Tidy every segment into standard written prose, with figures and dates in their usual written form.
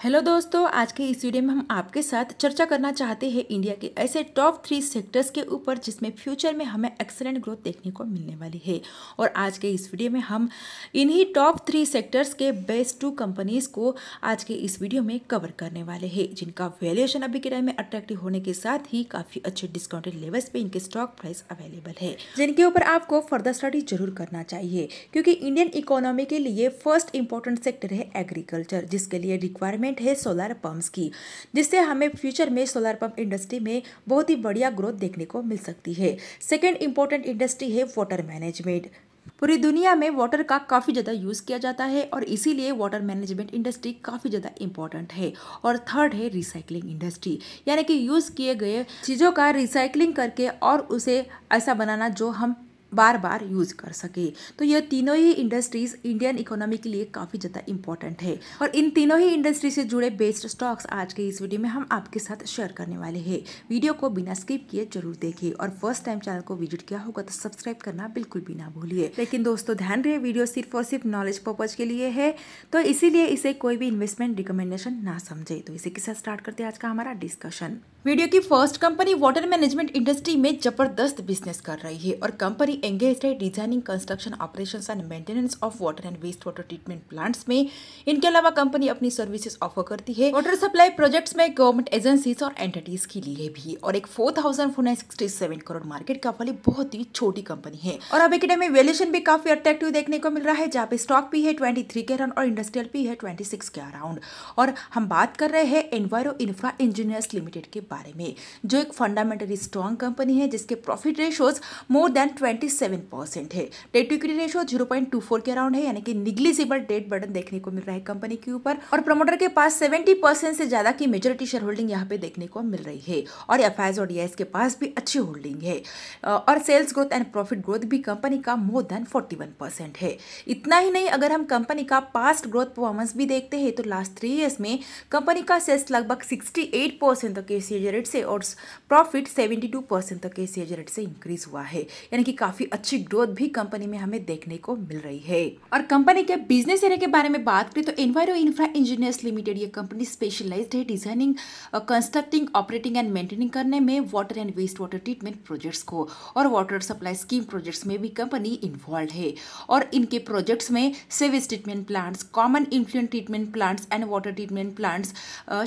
Hello दोस्तों, आज के इस वीडियो में हम आपके साथ चर्चा करना चाहते हैं इंडिया के ऐसे टॉप 3 सेक्टर्स के ऊपर जिसमें फ्यूचर में हमें एक्सेलेंट ग्रोथ देखने को मिलने वाली है। और आज के इस वीडियो में हम इन्हीं टॉप 3 सेक्टर्स के बेस्ट 2 कंपनीज़ को आज के इस वीडियो में कवर करने वाले हैं, जिनका वैल्यूएशन अभी के टाइम में अट्रैक्टिव होने के साथ ही काफ़ी अच्छे डिस्काउंटेड लेवल्स पे इनके स्टॉक प्राइस अवेलेबल है, जिनके ऊपर आपको फर्दर स्टडी जरूर करना चाहिए। क्योंकि इंडियन इकोनॉमी के लिए फर्स्ट इंपॉर्टेंट सेक्टर है एग्रीकल्चर, जिसके लिए रिक्वायरमेंट है सोलर पंप्स की, जिससे हमें फ्यूचर में सोलर पंप इंडस्ट्री में बहुत ही बढ़िया ग्रोथ देखने को मिल सकती है। सेकेंड इंपॉर्टेंट इंडस्ट्री है वाटर मैनेजमेंट। पूरी दुनिया में वाटर का काफ़ी ज़्यादा यूज़ किया जाता है और इसीलिए वाटर मैनेजमेंट इंडस्ट्री काफ़ी ज़्यादा इंपॉर्टेंट है। और थर्ड है रिसाइकलिंग इंडस्ट्री, यानी कि यूज़ किए गए चीज़ों का रिसाइकलिंग करके और उसे ऐसा बनाना जो हम बार बार यूज कर सके। तो ये तीनों ही इंडस्ट्रीज इंडियन इकोनॉमी के लिए काफ़ी ज़्यादा इंपॉर्टेंट है और इन तीनों ही इंडस्ट्री से जुड़े बेस्ट स्टॉक्स आज के इस वीडियो में हम आपके साथ शेयर करने वाले हैं। वीडियो को बिना स्किप किए जरूर देखिए और फर्स्ट टाइम चैनल को विजिट किया होगा तो सब्सक्राइब करना बिल्कुल भी ना भूलिए। लेकिन दोस्तों ध्यान रहे, वीडियो सिर्फ और सिर्फ नॉलेज पर्पज के लिए है, तो इसीलिए इसे कोई भी इन्वेस्टमेंट रिकमेंडेशन ना समझे। तो इसी के साथ स्टार्ट करते हैं आज का हमारा डिस्कशन। वीडियो की first company water management industry में जबरदस्त बिजनेस कर रही है और कंपनी एंगेज्ड है designing, construction, operations and maintenance of water and waste water treatment plants में। इनके अलावा कंपनी अपनी सर्विसेज ऑफर करती है वाटर सप्लाई प्रोजेक्ट्स में गवर्नमेंट एजेंसीज और एंटिटीज के लिए भी। और एक 4,467 करोड़ मार्केट कैप वाली बहुत ही छोटी कंपनी है और अभी के टाइम में वैल्यूएशन भी काफी अट्रैक्टिव देखने को मिल रहा है, जहाँ पे स्टॉक भी है 23 के अराउंड और इंडस्ट्रियल भी है 26 के अराउंड। और हम बात कर रहे हैं एनवायरो इंफ्रा इंजीनियर्स लिमिटेड के बारे में, जो एक फंडामेंटली स्ट्रॉन्ग कंपनी है जिसके प्रॉफिट रेशियोज मोर देन 27% है। डेट टू इक्विटी रेशियो 0.24 के अराउंड है, यानी कि निग्लिजिबल डेट बर्डन देखने को मिल रहा है कंपनी के ऊपर। और प्रमोटर के पास 70% से ज्यादा की मेजोरिटी शेयर होल्डिंग यहाँ पे देखने को मिल रही है और एफआईआईज और डीआईएस के पास भी अच्छी होल्डिंग है। और sales growth and profit growth भी कंपनी का मोर देन 41% है। इतना ही नहीं, अगर हम कंपनी का पास्ट ग्रोथ परफॉर्मेंस भी देखते हैं तो लास्ट 3 ईयर्स में कंपनी का सेल्स लगभग 68% तक के सीएजी रेट से और प्रॉफिट 72% तक के सीएजी रेट से इंक्रीज हुआ है, यानी कि काफी अच्छी ग्रोथ भी कंपनी में हमें देखने को मिल रही है। और कंपनी के बिजनेस एरिया के बारे में बात करें तो एनवायरो इंफ्रा इंजीनियर्स लिमिटेड ये कंपनी स्पेशलाइज्ड है designing, constructing, operating and maintaining करने में water and waste water treatment projects को। और वाटर सप्लाई स्कीम प्रोजेक्ट्स में भी कंपनी इन्वॉल्व है और इनके प्रोजेक्ट्स में sewage treatment plants, common influential treatment plants and water treatment plants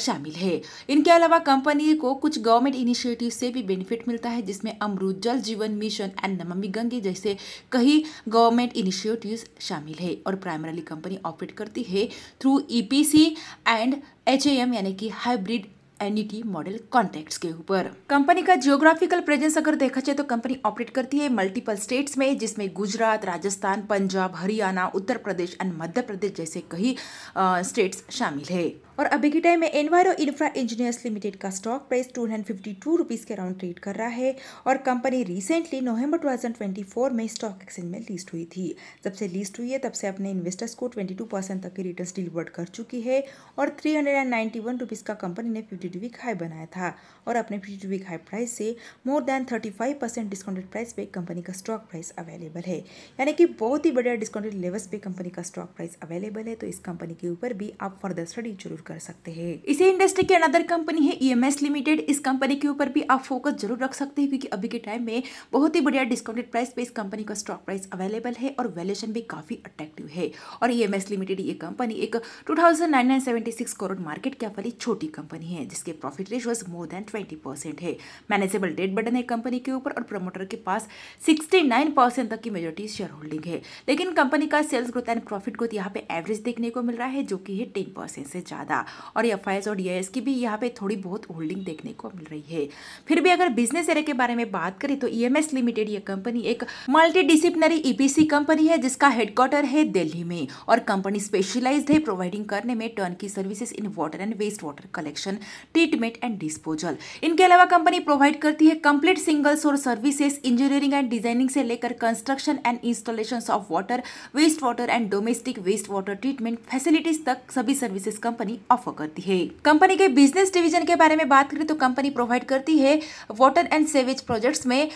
शामिल है। इनके अलावा कंपनी को कुछ गवर्नमेंट इनिशिएटिव से भी बेनिफिट मिलता है, जिसमें अमृत जल जीवन मिशन एंड नमामि गंगे जैसे कई गवर्नमेंट इनिशिएटिव्स शामिल है। और प्राइमरीली कंपनी ऑपरेट करती है थ्रू ईपीसी एंड एचएएम, यानी कि हाइब्रिड एनईटी मॉडल कॉन्ट्रैक्ट्स के ऊपर। कंपनी का जियोग्राफिकल प्रेजेंस अगर देखा जाए तो कंपनी ऑपरेट करती है मल्टीपल स्टेट्स में, जिसमें गुजरात, राजस्थान, पंजाब, हरियाणा, उत्तर प्रदेश एंड मध्य प्रदेश जैसे कई स्टेट्स शामिल है। और अभी के टाइम में एनवायरो इंफ्रा इंजीनियर्स लिमिटेड का स्टॉक प्राइस 252 रुपीज़ के अराउंड ट्रेड कर रहा है और कंपनी रिसेंटली नवंबर 2024 में स्टॉक एक्सचेंज में लिस्ट हुई थी। जब से लिस्ट हुई है तब से अपने इन्वेस्टर्स को 22% तक की रिटर्न्स डिलीवर्ड कर चुकी है और 391 रुपीज़ का कंपनी ने 52 वीक हाई बनाया था और अपने 52 वीक हाई प्राइस से मोर देन 35% डिस्काउंटेड प्राइस पे कंपनी का स्टॉक प्राइस अवेलेबल है, यानी कि बहुत ही बढ़िया डिस्काउंटेड लेवल्स पे कंपनी का स्टॉक प्राइस अवेलेबल है। तो इस कंपनी के ऊपर भी आप फर्दर स्टडी जरूर कर सकते हैं। इसी इंडस्ट्री की अनदर कंपनी है ईएमएस लिमिटेड। इस कंपनी के ऊपर भी आप फोकस जरूर रख सकते हैं क्योंकि अभी के टाइम में बहुत ही बढ़िया डिस्काउंटेड प्राइस पे इस कंपनी का स्टॉक प्राइस अवेलेबल है और वैल्यूएशन भी काफी अट्रैक्टिव है। और ईएमएस लिमिटेड ये कंपनी एक 2,976 करोड़ मार्केट कैप वाली छोटी कंपनी है, जिसके प्रॉफिट रेशियोज मोर देन 20% है। मैनेजेबल डेट बर्डन है कंपनी के ऊपर और प्रमोटर के पास 69% तक की मेजोरिटी शेयर होल्डिंग है। लेकिन कंपनी का sales growth and profit growth यहाँ पे एवरेज देखने को मिल रहा है, जो कि है 10% से ज्यादा। और एफआईआईज और डीआईएस की भी यहाँ पे थोड़ी बहुत होल्डिंग देखने को मिल रही है। फिर भी अगर बिजनेस एरिया के बारे में बात करें तो ईएमएस लिमिटेड ये कंपनी एक मल्टी डिसिप्लिनरी ईपीसी कंपनी है, जिसका हेडक्वार्टर है दिल्ली में और कंपनी स्पेशलाइज्ड है प्रोवाइडिंग करने में turnkey services in water and waste water collection, treatment and disposal. इनके अलावा कंपनी प्रोवाइड करती है complete single source services, engineering and designing से लेकर construction and installation of water, waste water and domestic waste water treatment facilities तक सभी services company offer करती है। कंपनी के बिजनेस डिवीजन के बारे में बात करें तो कंपनी प्रोवाइड करती है वाटर एंड सेवेज प्रोजेक्ट्स में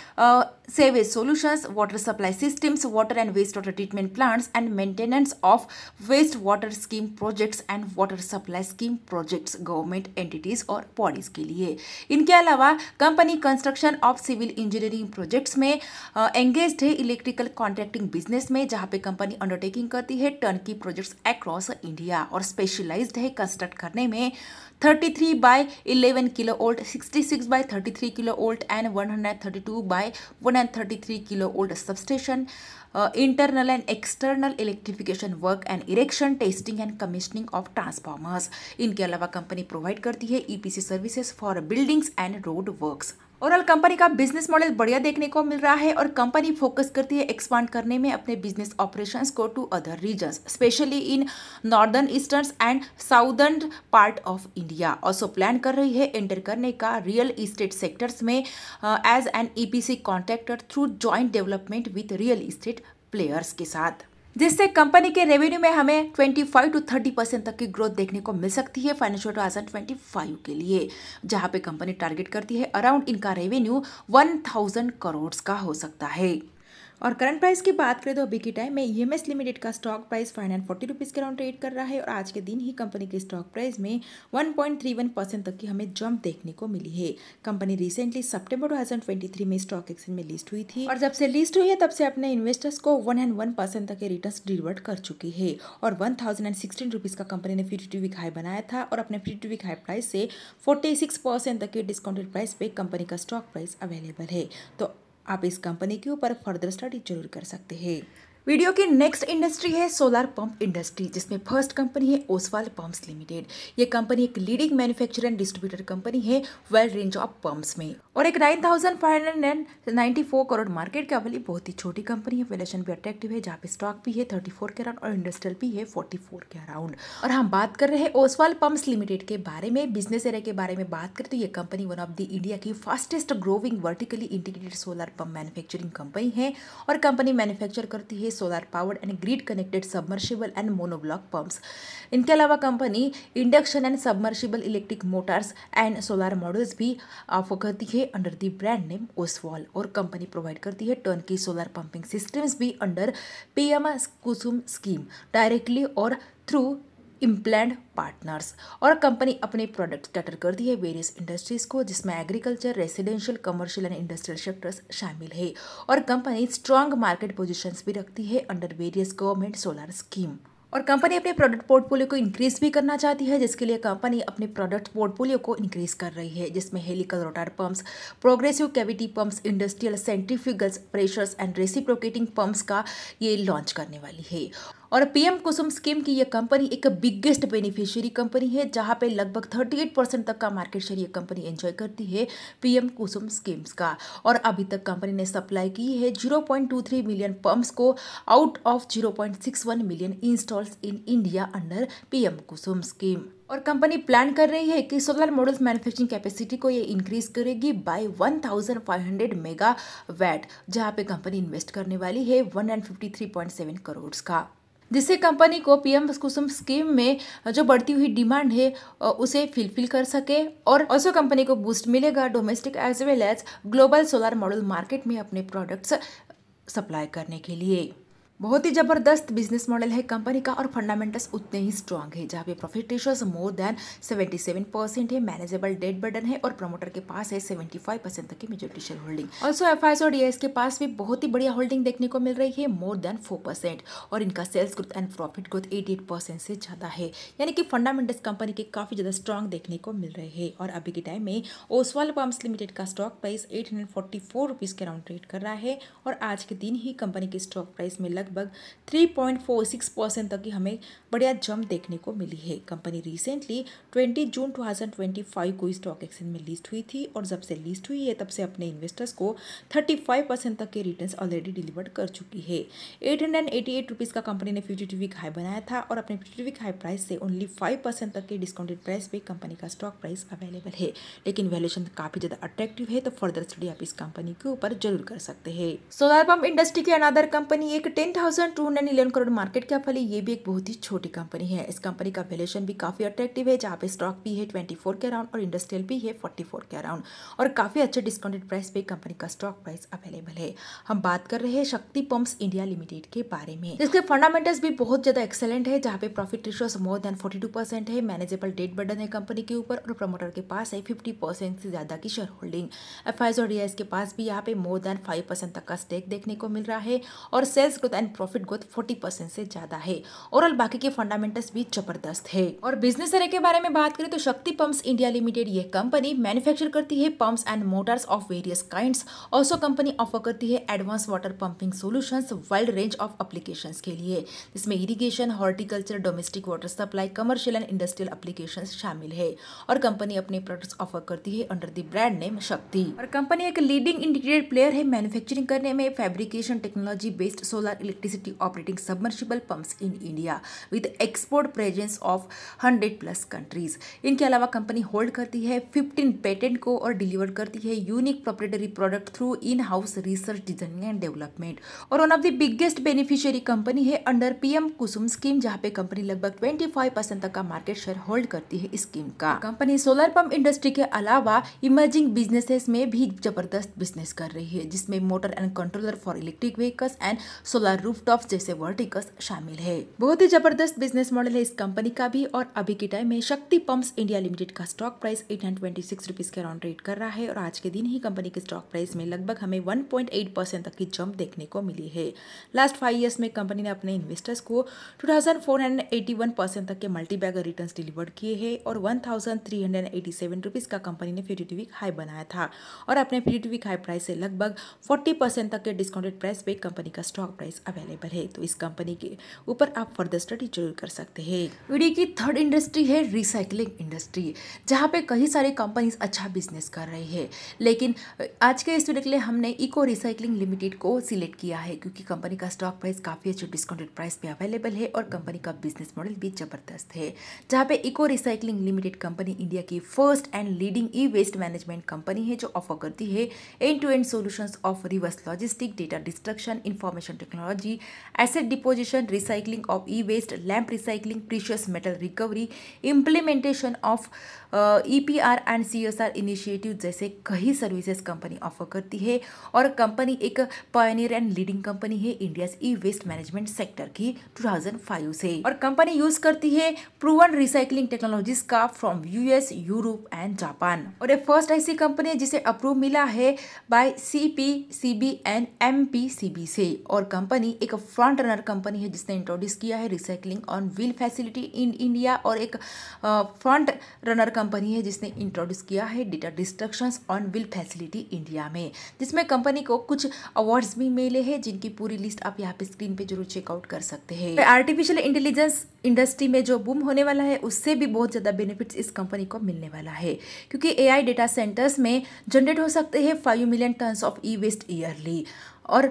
sewage solutions, water supply systems, water and wastewater treatment plants, and maintenance of wastewater scheme projects and water supply scheme projects government entities और बॉडीज के लिए। इनके अलावा company construction of civil engineering projects में engaged है, electrical contracting business में जहां पे कंपनी अंडरटेकिंग करती है टर्नकी प्रोजेक्ट्स अक्रॉस इंडिया, और स्पेशलाइज्ड है कंस्ट्रक्ट करने में 33/11 kilovolt, 66/33 kilovolt and 132/133 kilovolt substation, internal and external electrification work and erection, testing and commissioning of transformers। इनके अलावा कंपनी प्रोवाइड करती है EPC services for buildings and road works. Overall company का business model बढ़िया देखने को मिल रहा है और कंपनी फोकस करती है एक्सपांड करने में अपने बिजनेस ऑपरेशंस को to other regions, specially in northern eastern and southern part of India. Also plan कर रही है एंटर करने का रियल इस्टेट सेक्टर्स में as an EPC contractor through joint development with real estate players के साथ, जिससे कंपनी के रेवेन्यू में हमें 25 to 30% तक की ग्रोथ देखने को मिल सकती है फाइनेंशियल 2025 के लिए, जहां पे कंपनी टारगेट करती है अराउंड इनका रेवेन्यू 1000 करोड़ का हो सकता है। और करंट प्राइस की बात करें तो अभी के टाइम में EMS लिमिटेड का स्टॉक प्राइस 540 रुपीज़ के अराउंड ट्रेड कर रहा है और आज के दिन ही कंपनी के स्टॉक प्राइस में 1.31% तक की हमें जंप देखने को मिली है। कंपनी रिसेंटली सितंबर 2023 में स्टॉक एक्सचेंज में लिस्ट हुई थी और जब से लिस्ट हुई है तब से अपने इन्वेस्टर्स को 101% तक के रिटर्न्स डिलीवर कर चुकी है और 1016 रुपीज़ का कंपनी ने 52 वीक हाई बनाया था और अपने 52 वीक हाई प्राइस से 46% तक के डिस्काउंटेड प्राइस पे कंपनी का स्टॉक प्राइस अवेलेबल है। तो आप इस कंपनी के ऊपर फर्दर स्टडी जरूर कर सकते हैं। वीडियो की नेक्स्ट इंडस्ट्री है सोलर पंप इंडस्ट्री, जिसमें फर्स्ट कंपनी है ओसवाल पंप्स लिमिटेड। ये कंपनी एक leading manufacturer and distributor company है वेल रेंज ऑफ पंप्स में और एक 9594 करोड़ मार्केट कैपिटल, बहुत ही छोटी कंपनी है। वैल्यूएशन भी अट्रैक्टिव है, जहाँ पे स्टॉक भी है 34 के अराउंड और इंडस्ट्रियल भी है 44 के अराउंड। और हम बात कर रहे हैं ओसवाल पंप्स लिमिटेड के बारे में, बिजनेस एरिया के बारे में बात करें तो ये company one of the India की fastest growing vertically integrated solar pump manufacturing company है और कंपनी मैन्युफैक्चर करती है solar powered and grid connected submersible and monoblock pumps. इनके अलावा company induction and submersible electric motors and solar models भी offer करती है under the brand name Oswal और कंपनी प्रोवाइड करती है टर्नकी सोलर पंपिंग सिस्टम्स भी under PM Kusum scheme directly और थ्रू इम्प्लांट पार्टनर्स। और कंपनी अपने प्रोडक्ट्स कैटर करती है वेरियस इंडस्ट्रीज को, जिसमें agriculture, residential, commercial and industrial sectors शामिल है और कंपनी स्ट्रॉन्ग मार्केट पोजीशंस भी रखती है under various government solar scheme. और कंपनी अपने प्रोडक्ट पोर्टफोलियो को इंक्रीज भी करना चाहती है, जिसके लिए कंपनी अपने प्रोडक्ट पोर्टफोलियो को इंक्रीज कर रही है, जिसमें helical rotor pumps, progressive cavity pumps, industrial centrifugals, pressures and reciprocating pumps का ये लॉन्च करने वाली है। और PM कुसुम स्कीम की ये कंपनी एक बिगेस्ट बेनिफिशियरी कंपनी है, जहां पे लगभग 38% तक का मार्केट शेयर ये कंपनी एंजॉय करती है PM कुसुम स्कीम्स का। और अभी तक कंपनी ने सप्लाई की है 0.23 मिलियन पंप्स को out of 0.61 million installs in India under PM Kusum scheme. और कंपनी प्लान कर रही है कि सोलर मॉडल्स मैन्युफैक्चरिंग कैपेसिटी को ये इंक्रीज करेगी बाय 1500 मेगावाट, जहां पे कंपनी इन्वेस्ट करने वाली है 153.7 करोड़ का, जिससे कंपनी को PM कुसुम स्कीम में जो बढ़ती हुई डिमांड है उसे फिलफिल कर सके और ऑल्सो कंपनी को बूस्ट मिलेगा domestic as well as global solar model market में अपने प्रोडक्ट्स सप्लाई करने के लिए। बहुत ही जबरदस्त बिजनेस मॉडल है कंपनी का और फंडामेंटल्स उतने ही स्ट्रांग है, जहाँ पे प्रॉफिट रेशियोज मोर देन 77% है, मैनेजेबल डेट बर्डन है और प्रमोटर के पास है 75% तक की majority share holding. Also FIS और DIS के पास भी बहुत ही बढ़िया होल्डिंग देखने को मिल रही है, मोर देन 4%, और इनका sales growth and profit growth 88% से ज़्यादा है, यानी कि फंडामेंटल्स कंपनी के काफ़ी ज़्यादा स्ट्रांग देखने को मिल रहे हैं। और अभी के टाइम में ओसवाल पंप्स लिमिटेड का स्टॉक प्राइस 844 रुपीज़ के अराउंड ट्रेड कर रहा है और आज के दिन ही कंपनी के स्टॉक प्राइस में लगभग 3.46% तक की हमें बढ़िया जंप देखने को मिली है। कंपनी रिसेंटली 20 जून 2025 को स्टॉक एक्सचेंज में लिस्ट हुई थी और जब से लिस्ट हुई है तब से अपने इन्वेस्टर्स को 35% तक के रिटर्न्स ऑलरेडी डिलीवर कर चुकी है। 888 रुपीज़ का कंपनी ने 52 वीक हाई बनाया था और अपने 52 वीक हाई प्राइस से ओनली 5% तक के डिस्काउंटेड प्राइस पे कंपनी का स्टॉक प्राइस अवेलेबल है, लेकिन वैल्यूएशन काफ़ी ज़्यादा अट्रैक्टिव है, तो फर्दर स्टडी आप इस कंपनी के ऊपर जरूर कर सकते हैं। सोलर पंप इंडस्ट्री की अनदर कंपनी एक 10 9,211 करोड़ मार्केट कैप वाली ये भी एक बहुत ही छोटी कंपनी है। इस कंपनी का वैल्यूएशन भी काफी अट्रैक्टिव है, जहाँ पे स्टॉक भी है 24 के अराउंड और इंडस्ट्रियल भी है 44 के अराउंड, और काफी अच्छे डिस्काउंटेड प्राइस पे कंपनी का स्टॉक प्राइस अवेलेबल है। हम बात कर रहे हैं शक्ति पंप्स इंडिया लिमिटेड के बारे में, जिसके फंडामेंटल्स भी बहुत ज्यादा एक्सेलेंट है, जहाँ पे प्रॉफिट रेशियो मोर देन 42% है, मैनेजेबल डेट बर्डन है कंपनी के ऊपर, और प्रमोटर के पास है 50% से ज्यादा की शेयर होल्डिंग। एफआईएस और डीआईएस के पास भी यहाँ पे मोर देन 5% तक का स्टेक देखने को मिल रहा है, और sales growth and profit growth 40% से ज्यादा है। ओवरऑल बाकी के फंडामेंटल्स भी जबरदस्त है। और बिजनेस एरिया के बारे में बात करें तो शक्ति पंप्स इंडिया लिमिटेड ये कंपनी मैन्युफैक्चर करती है pumps and Motors of various kinds. Also company offer करती है advance water pumping solutions wide range of applications के लिए, जिसमें irrigation, horticulture, domestic water supply, commercial and industrial applications शामिल है। और कंपनी अपने प्रोडक्ट्स ऑफर करती है अंडर द ब्रांड नेम शक्ति। और कंपनी एक लीडिंग इंटीग्रेटेड प्लेयर है मैन्युफैक्चरिंग करने में fabrication technology based solar electricity operating submersible pumps in India with export presence of 100+ countries. इनके अलावा कंपनी होल्ड करती है 15 पेटेंट को और डिलीवर करती है unique proprietary product through in house research, designing and development. और one of the biggest beneficiary company है अंडर पीएम कुसुम स्कीम, जहां पे कंपनी लगभग 25% तक का मार्केट शेयर होल्ड करती है इस स्कीम का। कंपनी सोलर पंप इंडस्ट्री के अलावा इमर्जिंग बिजनेसेस में भी जबरदस्त बिजनेस कर रही है, जिसमें motor and controller for electric vehicles and solar rooftops जैसे वर्टिकल्स शामिल है। बहुत ही जबरदस्त बिजनेस मॉडल है इस कंपनी का भी। और अभी के टाइम में शक्ति पंप्स इंडिया लिमिटेड का स्टॉक प्राइस 826 रुपीज के अराउंड ट्रेड कर रहा है, और आज के दिन ही कंपनी के स्टॉक प्राइस में लगभग हमें 1.8% तक की जंप देखने को मिली है। लास्ट 5 ईयर्स में कंपनी ने अपने इन्वेस्टर्स को 2481% तक के मल्टी बैगर रिटर्न डिलीवर किए हैं, और 1387 रुपीज का कंपनी ने 52 वीक हाई बनाया था, और अपने 52 वीक हाई प्राइस से लगभग 40% तक के डिस्काउंटेड प्राइस पे कंपनी का स्टॉक प्राइस अवेलेबल है। तो इस कंपनी के ऊपर आप फर्दर स्टडी जरूर कर सकते हैं। वीडियो की थर्ड इंडस्ट्री है रिसाइकलिंग इंडस्ट्री, जहाँ पे कई सारे कंपनीज अच्छा बिजनेस कर रही है, लेकिन आज के इस वीडियो के लिए हमने इको रिसाइकलिंग लिमिटेड को सिलेक्ट किया है, क्योंकि कंपनी का स्टॉक प्राइस काफी अच्छे डिस्काउंटेड प्राइस पे अवेलेबल है, और कंपनी का बिजनेस मॉडल भी जबरदस्त है। जहाँ पे eco recycling limited company India की first and leading e waste management company है, जो ऑफर करती है end to end solutions of reverse logistic, data destruction, information technology, asset deposition, recycling of e waste, lamp recycling, precious metal recovery, implementation of EPR and CSR initiative जैसे कई services company offer करती है। और company एक Pioneer and leading company है India ई waste management sector की 2005 से, और कंपनी यूज करती है प्रूवन रिसाइकलिंग टेक्नोलॉजीज का from US, Europe and Japan. और ये फर्स्ट ऐसी कंपनी है जिसे अप्रूव मिला है बाय CPCB एंड MPCB से, और कंपनी एक फ्रंट रनर कंपनी है जिसने इंट्रोड्यूस किया है recycling on wheel facility in India, और एक फ्रंट रनर कंपनी है जिसने इंट्रोड्यूस किया है data destructions on wheel facility India में, जिसमें कंपनी को कुछ अवार्ड्स भी मिले हैं, जिनकी पूरी लिस्ट आप यहाँ पे स्क्रीन पे जरूर चेकआउट कर सकते हैं। आर्टिफिशियल इंटेलिजेंस इंडस्ट्री में जो बूम होने वाला है, उससे भी बहुत ज़्यादा बेनिफिट्स इस कंपनी को मिलने वाला है, क्योंकि AI डेटा सेंटर्स में जनरेट हो सकते हैं 5 million tons of e waste yearly, और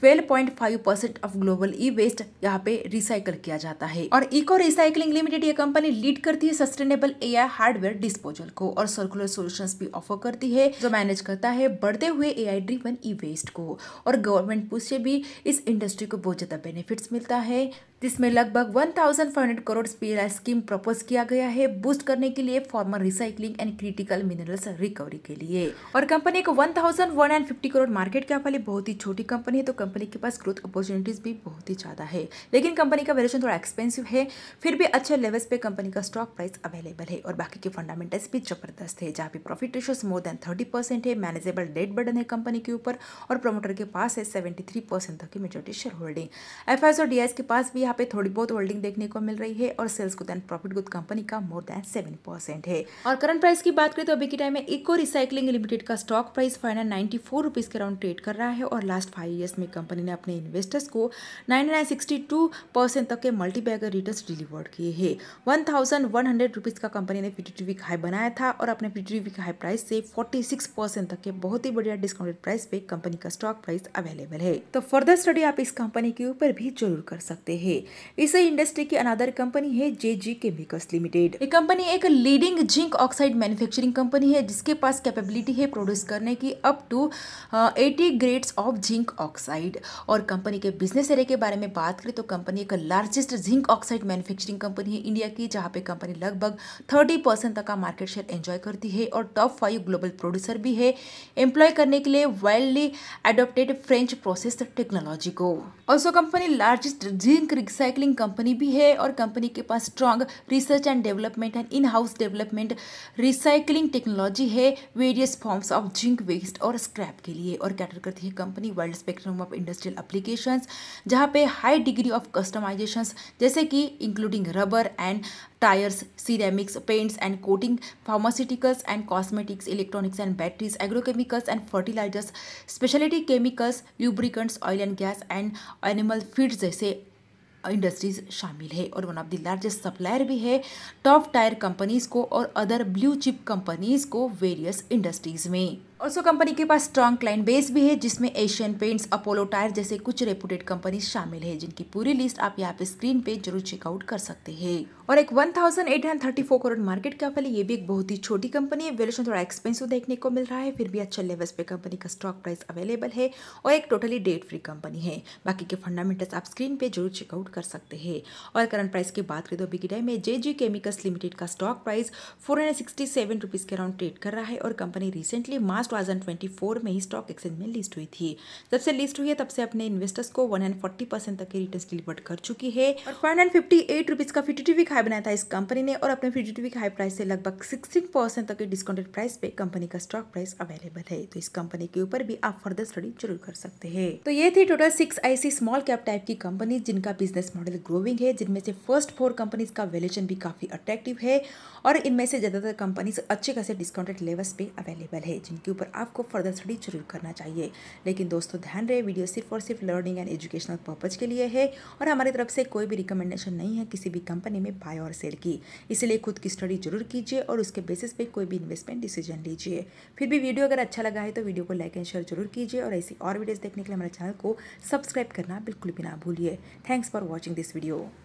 12.5% ऑफ ग्लोबल ई वेस्ट यहाँ पे रिसाइकल किया जाता है। और इको रिसाइकलिंग लिमिटेड ये कंपनी लीड करती है सस्टेनेबल AI हार्डवेयर डिस्पोजल को, और सर्कुलर सॉल्यूशंस भी ऑफर करती है, जो मैनेज करता है बढ़ते हुए AI ड्रिवन ई वेस्ट को। और गवर्नमेंट पुश से भी इस इंडस्ट्री को बहुत ज्यादा बेनिफिट्स मिलता है, जिसमें लगभग 1500 करोड़ PLI स्कीम प्रपोज किया गया है बूस्ट करने के लिए farmer recycling and critical minerals recovery के लिए। और कंपनी को 1150 करोड़ मार्केट कैप वाली बहुत ही छोटी कंपनी है, तो कंपनी के पास ग्रोथ अपॉर्चुनिटीज भी बहुत ही ज्यादा है, लेकिन कंपनी का वैल्यूएशन थोड़ा एक्सपेंसिव है, फिर भी अच्छे लेवल्स पे कंपनी का स्टॉक प्राइस अवेलेबल है। और बाकी के फंडामेंटल्स भी जबरदस्त है, जहाँ पे प्रॉफिट रेशियोस मोर देन 30% है, मैनेजेबल डेट बर्डन है कंपनी के ऊपर, और प्रमोटर के पास है 73% तक की मेजॉरिटी शेयर होल्डिंग। एफआईएस और डीआईएस के पास भी यहाँ पे थोड़ी बहुत होल्डिंग देखने को मिल रही है, और sales growth and profit growth company का मोर देन 7% है। और करंट प्राइस की बात करें तो अभी के टाइम में इको रिसाइकलिंग लिमिटेड का स्टॉक प्राइस 594 रुपीज के अराउंड ट्रेड कर रहा है, और लास्ट 5 ईयर्स में कंपनी ने अपने इन्वेस्टर्स को 9962% तक के मल्टी बैगर रिटर्न्स डिलीवर्ड किए हैं। 1100 रुपीज का कंपनी ने 52 वीक हाई बनाया था, और अपने 52 वीक हाई प्राइस से 46% तक के बहुत ही बढ़िया डिस्काउंटेड प्राइस पे कंपनी का स्टॉक प्राइस अवेलेबल है। तो फर्दर स्टडी आप इस कंपनी के ऊपर भी जरूर कर सकते हैं। इस इंडस्ट्री की अनदर कंपनी है जेजी केमिकल्स लिमिटेड। ये कंपनी एक leading zinc oxide manufacturing company है जिसके पास कैपेबिलिटी है प्रोड्यूस करने की up to 80 grades of zinc oxide. और कंपनी के बिजनेस एरिया के बारे में बात करें तो कंपनी एक largest zinc oxide manufacturing company है इंडिया की, जहां पे कंपनी लगभग 30% तक का मार्केट शेयर एंजॉय करती है और टॉप 5 ग्लोबल प्रोड्यूसर भी है, एम्प्लॉय करने के लिए wildly adopted French process technology को। Also company largest zinc recycling company भी है और कंपनी के पास strong research and development and in house development recycling technology है various forms of zinc waste और स्क्रैप के लिए। और कैटर करती है company wide spectrum of industrial applications, जहाँ पे हाई डिग्री ऑफ कस्टमाइजेशंस जैसे कि including rubber and tyres, ceramics, paints and coating, pharmaceuticals and cosmetics, electronics and batteries, agrochemicals and fertilisers, speciality chemicals, lubricants, oil and gas and animal feeds जैसे industries शामिल है। और one of the largest supplier भी है top tier companies को और other blue chip companies को various industries में। ऑल्सो कंपनी के पास स्ट्रॉन्ग क्लाइंट बेस भी है जिसमें एशियन पेंट्स, अपोलो टायर जैसे कुछ रेपुटेड कंपनीज शामिल है, जिनकी पूरी लिस्ट आप यहाँ पे स्क्रीन पे जरूर चेकआउट कर सकते हैं। और एक 1834 करोड़ मार्केट कैप वाली ये भी एक बहुत ही छोटी कंपनी है। वैल्यूएशन थोड़ा एक्सपेंसिव देखने को मिल रहा है, फिर भी अच्छे लेवल्स पे कंपनी का स्टॉक प्राइस अवेलेबल है और एक टोटली डेट फ्री कंपनी है। बाकी के फंडामेंटल्स आप स्क्रीन पे जरूर चेकआउट कर सकते हैं। और करंट प्राइस की बात करें तो अभी के टाइम में जेजी केमिकल्स लिमिटेड का स्टॉक प्राइस 467 रुपीज के अराउंड ट्रेड कर रहा है और कंपनी रिसेंटली मार्च 2024 में ही स्टॉक एक्सचेंज में लिस्ट हुई थी। जब से लिस्ट हुई है तब से अपने इन्वेस्टर्स को 140% तक के रिटर्न्स डिलीवर कर चुकी है और 558 रुपीज का 52 वीक हाई बनाया था इस कंपनी ने और अपने 52 वीक हाई प्राइस से लगभग 16% तक के डिस्काउंटेड प्राइस पे कंपनी का स्टॉक प्राइस अवेलेबल है। तो इस कंपनी के ऊपर भी आप फर्दर स्टडी जरूर कर सकते हैं। तो ये थी टोटल 6 ऐसी स्मॉल कैप टाइप की कंपनी जिनका बिजनेस मॉडल ग्रोविंग है, जिनमें से फर्स्ट 4 कंपनीज का वैल्यूएशन भी काफी अट्रैक्टिव है और इनमें से ज्यादातर कंपनीज अच्छे खासे डिस्काउंटेड लेवल्स पे अवेलेबल है, जिनके ऊपर आपको फर्दर स्टडी जरूर करना चाहिए। लेकिन दोस्तों ध्यान रहे, वीडियो सिर्फ और सिर्फ लर्निंग एंड एजुकेशनल पर्पज के लिए है और हमारी तरफ से कोई भी रिकमेंडेशन नहीं है किसी भी कंपनी में बाय और सेल की। इसलिए खुद की स्टडी जरूर कीजिए और उसके बेसिस पे कोई भी इन्वेस्टमेंट डिसीजन लीजिए। फिर भी वीडियो अगर अच्छा लगा है तो वीडियो को लाइक एंड शेयर जरूर कीजिए और ऐसी और वीडियोस देखने के लिए हमारे चैनल को सब्सक्राइब करना बिल्कुल भी ना भूलिए। Thanks for watching this video.